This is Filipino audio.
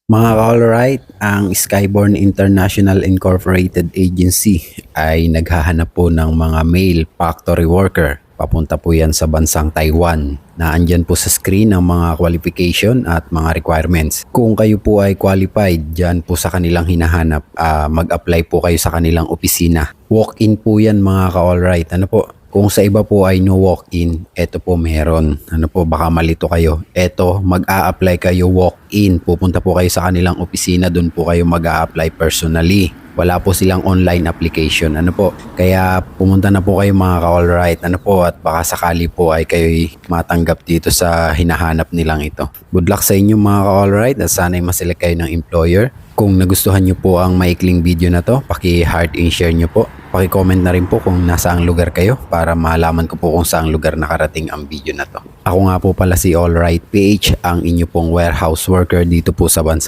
Mga ka-alright, ang Skyborn International Incorporated Agency ay naghahanap po ng mga male factory worker. Papunta po yan sa bansang Taiwan. Naandyan po sa screen ang mga qualification at mga requirements. Kung kayo po ay qualified dyan po sa kanilang hinahanap, mag-apply po kayo sa kanilang opisina. Walk-in po yan mga ka-alright. Ano po? Kung sa iba po ay no walk-in, eto po meron. Ano po, baka malito kayo. Eto, mag-a-apply kayo walk-in. Pupunta po kayo sa kanilang opisina, doon po kayo mag-a-apply personally. Wala po silang online application. Ano po, kaya pumunta na po kayo mga ka-alright. Ano po, at baka sakali po ay kayo'y matanggap dito sa hinahanap nilang ito. Good luck sa inyo mga ka-alright at sana'y maselect kayo ng employer. Kung nagustuhan nyo po ang maikling video na to, paki-heart and share nyo po. Paki-comment na rin po kung nasaang lugar kayo para malaman ko po kung saang lugar nakarating ang video na to. Ako nga po pala si Alright PH, ang inyo pong warehouse worker dito po sa bansa